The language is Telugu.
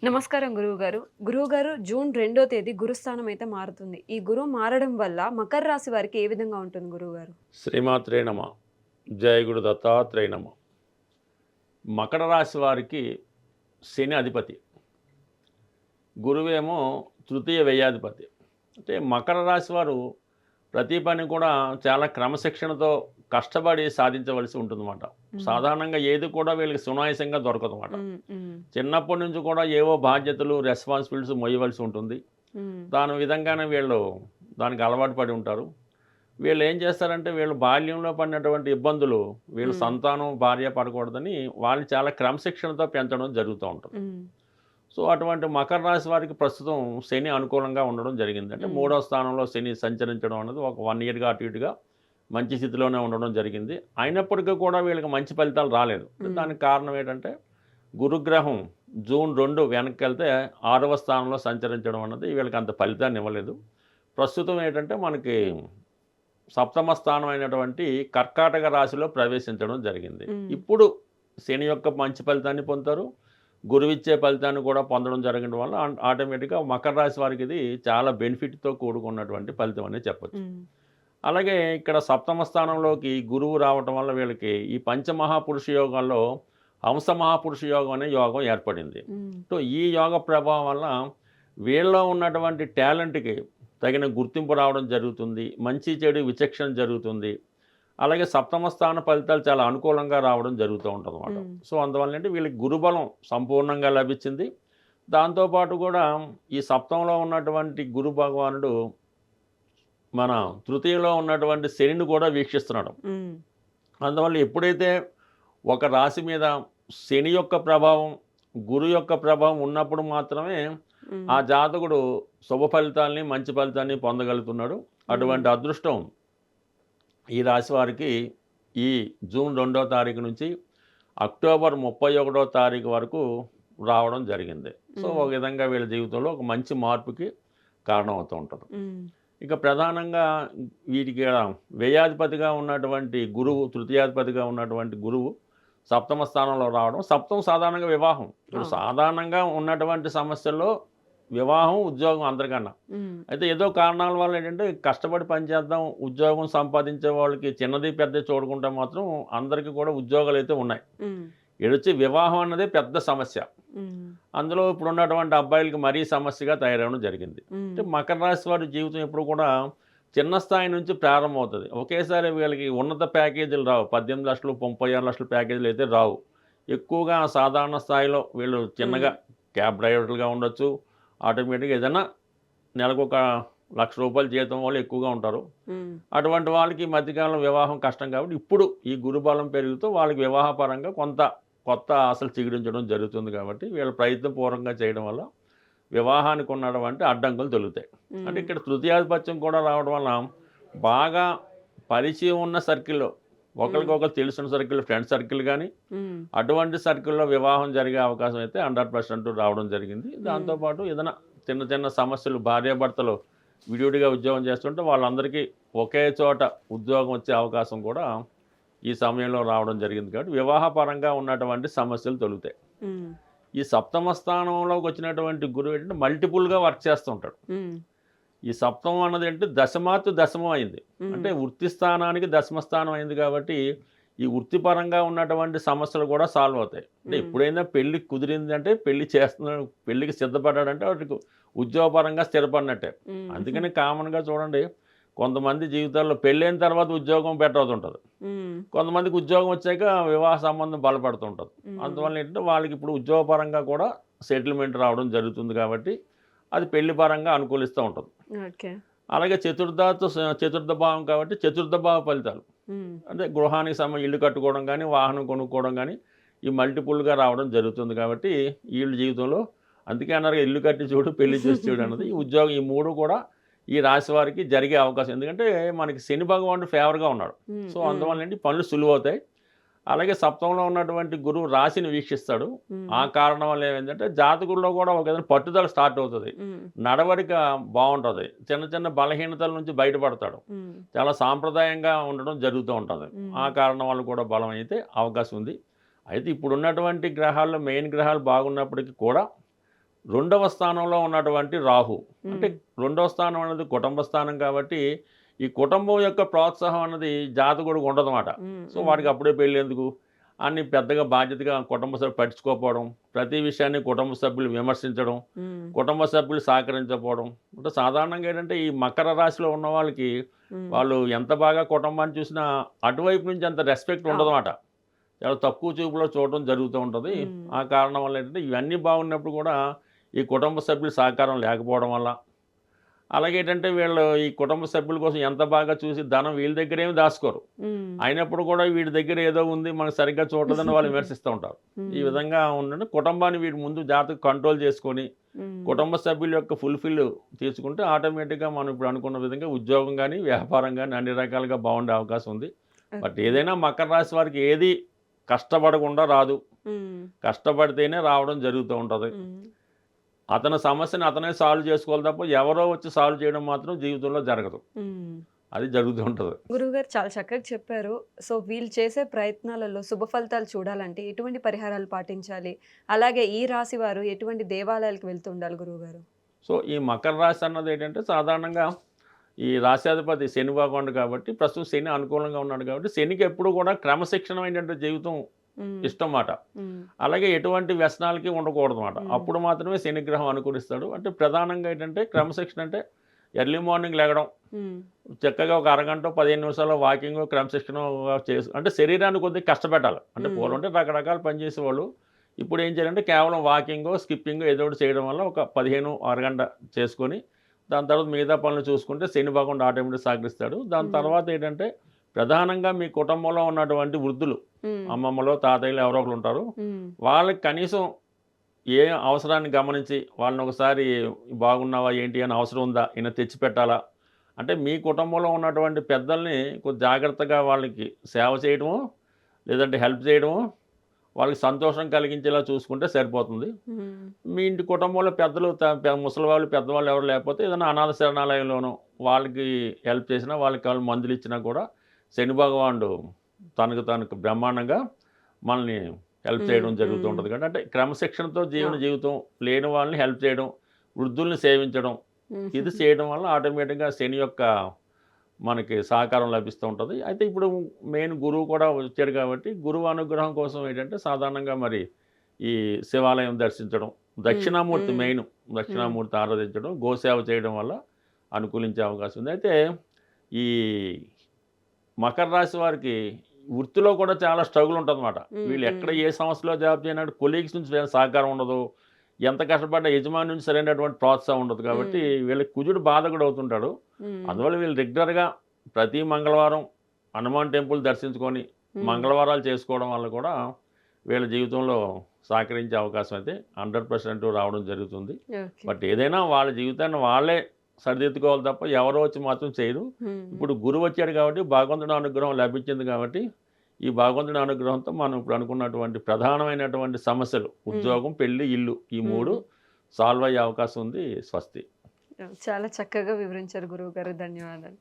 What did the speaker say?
నమస్కారం గురువుగారు. గురువుగారు జూన్ 2వ తేదీ గురుస్థానం అయితే మారుతుంది. ఈ గురువు మారడం వల్ల మకర రాశి వారికి ఏ విధంగా ఉంటుంది గురువుగారు? శ్రీమాత్రే నమ. జయ గురు దత్తాత్రేయ నమ. మకర రాశి వారికి శని అధిపతి, గురువేమో తృతీయ వ్యయాధిపతి. అంటే మకర రాశి వారు ప్రతి పని కూడా చాలా క్రమశిక్షణతో కష్టపడి సాధించవలసి ఉంటుందన్నమాట. హ్మ్. సాధారణంగా ఏది కూడా వీళ్ళకి సునాయాసంగా దొరకదన్నమాట. హ్మ్. హ్మ్. చిన్నప్పటి నుంచి కూడా ఏవో బాధ్యతలు, రెస్పాన్సిబిలిటీస్ మొయ్యవలసి ఉంటుంది. హ్మ్. దాని విధంగానే వీళ్ళు దానికి అలవాటు పడి ఉంటారు. వీళ్ళు ఏం చేస్తారంటే వీళ్ళు బాల్యంలో పడినటువంటి ఇబ్బందులు వీళ్ళు హ్మ్. సంతానం భార్య పడకూడదని వాళ్ళు చాలా క్రమశిక్షణతో పెంచడం జరుగుతూ ఉంటుంది. హ్మ్. సో అటువంటి మకర రాశి వారికి ప్రస్తుతం శని అనుకూలంగా ఉండడం జరిగింది. అంటే హ్మ్. మూడో స్థానంలో శని సంచరించడం అనేది ఒక 1 ఇయర్గా అటు ఇటుగా మంచి స్థితిలోనే ఉండడం జరిగింది. అయినప్పటికీ కూడా వీళ్ళకి మంచి ఫలితాలు రాలేదు. హ్మ్. దానికి కారణం ఏంటంటే గురుగ్రహం జూన్ 2 వెనక్కి వెళ్తే 6వ స్థానంలో సంచరించడం అన్నది వీళ్ళకి అంత ఫలితాన్ని ఇవ్వలేదు. ప్రస్తుతం ఏంటంటే మనకి సప్తమ స్థానం అయినటువంటి కర్కాటక రాశిలో ప్రవేశించడం జరిగింది. హ్మ్. ఇప్పుడు శని యొక్క మంచి ఫలితాన్ని పొందుతారు. గురువిచ్చే ఫలితాన్ని కూడా పొందడం జరగడం వల్ల ఆటోమేటిక్‌గా మకర రాశి వారికి ఇది చాలా బెనిఫిట్‌తో కూడుకున్నటువంటి ఫలితం అనే చెప్పొచ్చు. హ్మ్. అలాగే ఇక్కడ సప్తమ స్థానంలోకి గురువు రావటం వల్ల వీళ్ళకి ఈ పంచమహాపురుష యోగాల్లో హంస మహాపురుష యోగం అనే యోగం ఏర్పడింది. హ్మ్. సో ఈ యోగ ప్రభావం వల్ల వీళ్ళలో ఉన్నటువంటి టాలెంట్‌కి తగిన గుర్తింపు రావడం జరుగుతుంది. మంచి చెడు విచక్షణ జరుగుతుంది. అలాగే సప్తమ స్థాన ఫలితాలు చాలా అనుకూలంగా రావడం జరుగుతూ ఉంటదనమాట. హ్మ్. సో అందువల్లేంటి వీళ్ళకి గురుబలం సంపూర్ణంగా లభించింది. దాంతో పాటు కూడా ఈ సప్తమంలో ఉన్నటువంటి గురు భగవానుడు మన తృతీయలో ఉన్నటువంటి శనిని కూడా వీక్షిస్తున్నాడు. హ్మ్. అందువల్ల ఎప్పుడైతే ఒక రాశి మీద శని యొక్క ప్రభావం, గురు యొక్క ప్రభావం ఉన్నప్పుడు మాత్రమే హ్మ్. ఆ జాతకుడు శుభ ఫలితాల్ని, మంచి ఫలితాన్ని పొందగలుగుతున్నాడు. హ్మ్. అటువంటి అదృష్టం ఈ రాశి వారికి ఈ జూన్ 2వ తారీఖు నుంచి అక్టోబర్ 31వ తారీఖు వరకు రావడం జరిగింది. సో, హ్మ్. ఒక విధంగా వీళ్ళ జీవితంలో ఒక మంచి మార్పుకి కారణమవుతూ ఉంటది. హ్మ్. ఇక ప్రధానంగా వీటికి వ్యయాధిపతిగా ఉన్నటువంటి గురువు, తృతీయాధిపతిగా ఉన్నటువంటి గురువు సప్తమ స్థానంలో రావడం. సప్తమం సాధారణంగా వివాహం. ఇప్పుడు అవును. సాధారణంగా ఉన్నటువంటి సమస్యల్లో వివాహం, ఉద్యోగం అందరికన్నా. హ్మ్. అయితే ఏదో కారణాల వల్ల ఏంటంటే కష్టపడి పనిచేద్దాం, ఉద్యోగం సంపాదించే వాళ్ళకి చిన్నది, పెద్దది చూడకుంటే మాత్రం అందరికీ కూడా ఉద్యోగాలైతే ఉన్నాయి. హ్మ్. ఈడొచ్చి వివాహం అన్నదే పెద్ద సమస్య. హ్మ్. అందులో ఇప్పుడున్నటువంటి అబ్బాయిలకి మరీ సమస్యగా తయారవ్వడం జరిగింది. అంటే హ్మ్. మకర రాశి వారి జీవితం ఎప్పుడు కూడా చిన్న స్థాయి నుంచి ప్రారంభమవుతది. ఒకేసారి వీళ్ళకి ఉన్నత ప్యాకేజీలు రావు. 18,00,000, 36,00,000 ప్యాకేజీలు అయితే రావు. ఎక్కువగా సాధారణ స్థాయిలో వీళ్ళు హ్మ్. చిన్నగా క్యాబ్ డ్రైవర్లుగా ఉండొచ్చు. ఆటోమేటిక్‌గా ఏదైనా నెలకొక రూ. 1,00,000 జీతం వాళ్ళు ఎక్కువగా ఉంటారు. హ్మ్. అటువంటి వాళ్ళకి ఈ మధ్యకాలంలో వివాహం కష్టం కాబట్టి ఇప్పుడు ఈ గురుబలం పెరుగుతూ వాళ్ళకి వివాహపరంగా కొంత కొత్త ఆశలు చిగురించడం జరుగుతుంది కాబట్టి వీళ్ళు ప్రయత్నపూర్వకంగా చేయడం వల్ల వివాహానికి ఉన్నటువంటి అడ్డంకులు తొలుగుతాయి. అంటే హ్మ్. ఇక్కడ తృతీయాధిపత్యం కూడా రావడం వల్ల బాగా పరిచయం ఉన్న సర్కిల్‌లో హ్మ్. ఒకరికొకరు తెలిసిన సర్కిల్, ఫ్రెండ్ సర్కిల్ గాని, హ్మ్. అటువంటి సర్కిల్‌లో వివాహం జరిగే అవకాశం అయితే 100% రావడం జరిగింది. దాంతో హ్మ్. పాటు ఏదైనా చిన్న చిన్న సమస్యలు భార్యాభర్తలు విడివిడిగా ఉద్యోగం చేస్తుంటే వాళ్ళందరికీ ఒకే చోట ఉద్యోగం వచ్చే అవకాశం కూడా ఈ సమయంలో రావడం జరిగింది కాబట్టి వివాహపరంగా ఉన్నటువంటి సమస్యలు తొలుగుతాయి. హ్మ్. ఈ సప్తమ స్థానంలోకి వచ్చినటువంటి గురువు ఏంటంటే మల్టిపుల్‌గా వర్క్ చేస్తూ ఉంటాడు. హ్మ్. ఈ సప్తమం అన్నది అంటే దశమాతు దశమం అయింది. హ్మ్. అంటే వృత్తి స్థానానికి దశమ స్థానం అయింది కాబట్టి, ఈ వృత్తిపరంగా ఉన్నటువంటి సమస్యలు కూడా సాల్వ్ అవుతాయి. అంటే హ్మ్. ఎప్పుడైనా పెళ్లి కుదిరిందంటే పెళ్లి చేస్తున్నాడు, పెళ్ళికి సిద్ధపడ్డాడంటే వాడికి ఉద్యోగపరంగా స్థిరపడినట్టే. హ్మ్. అందుకని కామన్‌గా చూడండి కొంతమంది జీవితాల్లో పెళ్ళైన తర్వాత ఉద్యోగం బెటర్ అవుతుంటది. హ్మ్. కొంతమందికి ఉద్యోగం వచ్చాక వివాహ సంబంధం బలపడుతుంటది. హ్మ్. అందువల్ల ఏంటంటే వాళ్ళకి ఇప్పుడు ఉద్యోగపరంగా కూడా సెటిల్మెంట్ రావడం జరుగుతుంది కాబట్టి, అది పెళ్లి పరంగా అనుకూలిస్తూ ఉంటది. ఓకే. అలాగే చతుర్థ భావం కాబట్టి చతుర్థ భావ ఫలితాలు. హ్మ్. అంటే గృహానికి ఇల్లు కట్టుకోవడం గానీ, వాహనం కొనుక్కోవడం గానీ, ఈ మల్టిపుల్‌గా రావడం జరుగుతుంది కాబట్టి, ఈళ్ళ జీవితంలో అందుకే అన్నారుగా ఇల్లు కట్టి చూడు, పెళ్లి చూసి చూడు అన్నది. ఈ ఉద్యోగం ఈ 3 కూడా ఈ రాశి వారికి జరిగే అవకాశం. ఎందుకంటే మనకి శని భగవానుడు ఫేవర్‌గా ఉన్నాడు. హ్మ్. సో, హ్మ్. అందువల్లేంటి పనులు సులువవుతాయి. అలాగే సప్తమంలో ఉన్నటువంటి గురువు రాశిని వీక్షిస్తాడు. ఆ హ్మ్. కారణం వల్ల ఏమైందంటే జాతకుడిలో కూడా ఒక విధంగా పట్టుదల స్టార్ట్ అవుతది. హ్మ్. నడవడిక బావుంటది. చిన్న చిన్న బలహీనతల నుంచి బయటపడతాడు. హ్మ్. చాలా సాంప్రదాయంగా ఉండడం జరుగుతూ ఉంటది. ఆ హ్మ్. కారణం వల్ల కూడా బలం అయితే అవకాశం ఉంది. అయితే ఇప్పుడున్నటువంటి గ్రహాల్లో మెయిన్ గ్రహాలు బాగున్నప్పటికీ కూడా రెండవ స్థానంలో ఉన్నటువంటి రాహు అంటే రెండవ స్థానం అనేది కుటుంబ స్థానం కాబట్టి ఈ కుటుంబం యొక్క ప్రోత్సాహం అన్నది జాతకుడికి ఉండదన్నమాట. సో వాడికి అప్పుడే పెళ్ళి ఎందుకు అన్ని పెద్దగా బాధ్యతగా కుటుంబ సభ్యులు పట్టించుకోకపోవడం, ప్రతి విషయాన్ని కుటుంబ సభ్యులు విమర్శించడం, కుటుంబ సభ్యులు సహకరించకపోవడం. అంటే సాధారణంగా ఏంటంటే ఈ మకర రాశిలో ఉన్న వాళ్ళకి వాళ్ళు ఎంత బాగా కుటుంబాన్ని చూసినా అటువైపు నుంచి అంత రెస్పెక్ట్ ఉండదన్నమాట. చాలా తక్కువ చూపులో చూడడం జరుగుతూ ఉంటుంది. ఆ కారణం వల్ల ఏంటంటే ఇవన్నీ బాగున్నప్పుడు కూడా ఈ కుటుంబ సభ్యుల సహకారం లేకపోవడం వల్ల, అలాగే ఏంటంటే వీళ్ళు ఈ కుటుంబ సభ్యుల కోసం ఎంత బాగా చూసి ధనం వీళ్ళ దగ్గర ఏమి దాచుకోరు. అయినప్పుడు కూడా వీడి దగ్గర ఏదో ఉంది మనకు సరిగ్గా చూడదని వాళ్ళు విమర్శిస్తూ ఉంటారు. ఈ విధంగా ఉండండి కుటుంబాన్ని వీడి ముందు జాగ్రత్తగా కంట్రోల్ చేసుకొని కుటుంబ సభ్యుల యొక్క ఫుల్ఫిల్ తీసుకుంటే ఆటోమేటిక్గా మనం ఇప్పుడు అనుకున్న విధంగా ఉద్యోగం కానీ వ్యాపారం కానీ అన్ని రకాలుగా బాగుండే అవకాశం ఉంది. బట్ ఏదైనా మకర రాశి వారికి ఏది కష్టపడకుండా రాదు, కష్టపడితేనే రావడం జరుగుతూ ఉంటుంది. అతని సమస్యను అతనే సాల్వ్ చేసుకోవాలి తప్ప ఎవరో వచ్చి సాల్వ్ చేయడం మాత్రం జీవితంలో జరగదు. అది జరుగుతూ ఉంటుంది. గురువుగారు చాలా చక్కగా చెప్పారు. సో వీళ్ళు చేసే ప్రయత్నాలలో శుభ ఫలితాలు చూడాలంటే ఎటువంటి పరిహారాలు పాటించాలి, అలాగే ఈ రాశి వారు ఎటువంటి దేవాలయాలకు వెళ్తూ ఉండాలి గురువుగారు? సో ఈ మకర రాశి అన్నది ఏంటంటే సాధారణంగా ఈ రాశ్యాధిపతి శని భగవానుడు కాబట్టి ప్రస్తుతం శని అనుకూలంగా ఉన్నాడు కాబట్టి శనికి ఎప్పుడు కూడా క్రమశిక్షణమైనటువంటి జీవితం ఇష్టం మాట. అలాగే ఎటువంటి వ్యసనాలకి ఉండకూడదు అన్నమాట. అప్పుడు మాత్రమే శనిగ్రహం అనుకూలిస్తాడు. అంటే ప్రధానంగా ఏంటంటే క్రమశిక్షణ అంటే ఎర్లీ మార్నింగ్ లేగడం, చక్కగా ఒక అరగంట 15 నిమిషాలు వాకింగ్ క్రమశిక్షణ చేసి అంటే శరీరాన్ని కొద్దిగా కష్టపెట్టాలి. అంటే పూర్వం అంటే రకరకాల పని చేసేవాళ్ళు ఇప్పుడు ఏం చేయాలంటే కేవలం వాకింగ్ స్కిప్పింగ్ ఏదో ఒకటి చేయడం వల్ల ఒక 15 అరగంట చేసుకొని దాని తర్వాత మిగతా పనులు చూసుకుంటే శని భగవానుడు ఆటోమేటిక్ సహకరిస్తాడు. దాని తర్వాత ఏంటంటే ప్రధానంగా మీ కుటుంబంలో ఉన్నటువంటి వృద్ధులు అమ్మమ్మలో తాతయ్యలు ఎవరో ఒకరు ఉంటారు. వాళ్ళకి కనీసం ఏ అవసరాన్ని గమనించి వాళ్ళని ఒకసారి బాగున్నావా ఏంటి అని అవసరం ఉందా ఈయన తెచ్చిపెట్టాలా అంటే మీ కుటుంబంలో ఉన్నటువంటి పెద్దల్ని కొంచెం జాగ్రత్తగా వాళ్ళకి సేవ చేయడము లేదంటే హెల్ప్ చేయడము వాళ్ళకి సంతోషం కలిగించేలా చూసుకుంటే సరిపోతుంది. మీ ఇంటి కుటుంబంలో పెద్దలు ముసలి వాళ్ళు పెద్దవాళ్ళు ఎవరు లేకపోతే ఏదైనా అనాథ శరణాలయంలోనూ వాళ్ళకి హెల్ప్ చేసినా వాళ్ళకి వాళ్ళు మందులు ఇచ్చినా కూడా శని భగవానుడు తనకు బ్రహ్మాండంగా మనల్ని హెల్ప్ చేయడం జరుగుతూ ఉంటుంది. కాబట్టి అంటే క్రమశిక్షణతో జీవితం లేని వాళ్ళని హెల్ప్ చేయడం, వృద్ధుల్ని సేవించడం ఇది చేయడం వల్ల ఆటోమేటిక్గా శని యొక్క మనకి సహకారం లభిస్తూ ఉంటుంది. అయితే ఇప్పుడు మెయిన్ గురువు కూడా వచ్చాడు కాబట్టి గురువు అనుగ్రహం కోసం ఏంటంటే సాధారణంగా మరి ఈ శివాలయం దర్శించడం, దక్షిణామూర్తి మెయిన్ దక్షిణామూర్తి ఆరాధించడం, గోసేవ చేయడం వల్ల అనుకూలించే అవకాశం ఉంది. అయితే ఈ మకర రాశి వారికి వృత్తిలో కూడా చాలా స్ట్రగుల్ ఉంటుందన్నమాట. వీళ్ళు ఎక్కడ ఏ సంస్థలో జాబ్ చేయనట్టు కొలీగ్స్ నుంచి సహకారం ఉండదు, ఎంత కష్టపడ్డ యజమాని నుంచి సరైనటువంటి ప్రోత్సాహం ఉండదు. కాబట్టి వీళ్ళకి కుజుడు బాధకుడు అవుతుంటాడు. అందువల్ల వీళ్ళు రెగ్యులర్గా ప్రతి మంగళవారం హనుమాన్ టెంపుల్ దర్శించుకొని మంగళవారాలు చేసుకోవడం వల్ల కూడా వీళ్ళ జీవితంలో సహకరించే అవకాశం అయితే 100% రావడం జరుగుతుంది. బట్ ఏదైనా వాళ్ళ జీవితాన్ని వాళ్ళే సరిదిద్దుకోవాలి తప్ప ఎవరో వచ్చి మాత్రం చేయరు. ఇప్పుడు గురువు వచ్చాడు కాబట్టి భగవంతుడి అనుగ్రహం లభించింది కాబట్టి ఈ భగవంతుడి అనుగ్రహంతో మనం ఇప్పుడు అనుకున్నటువంటి ప్రధానమైనటువంటి సమస్యలు ఉద్యోగం, పెళ్లి, ఇల్లు ఈ 3 సాల్వ్ అయ్యే అవకాశం ఉంది. స్వస్తి. చాలా చక్కగా వివరించారు గురువు గారు. ధన్యవాదాలు.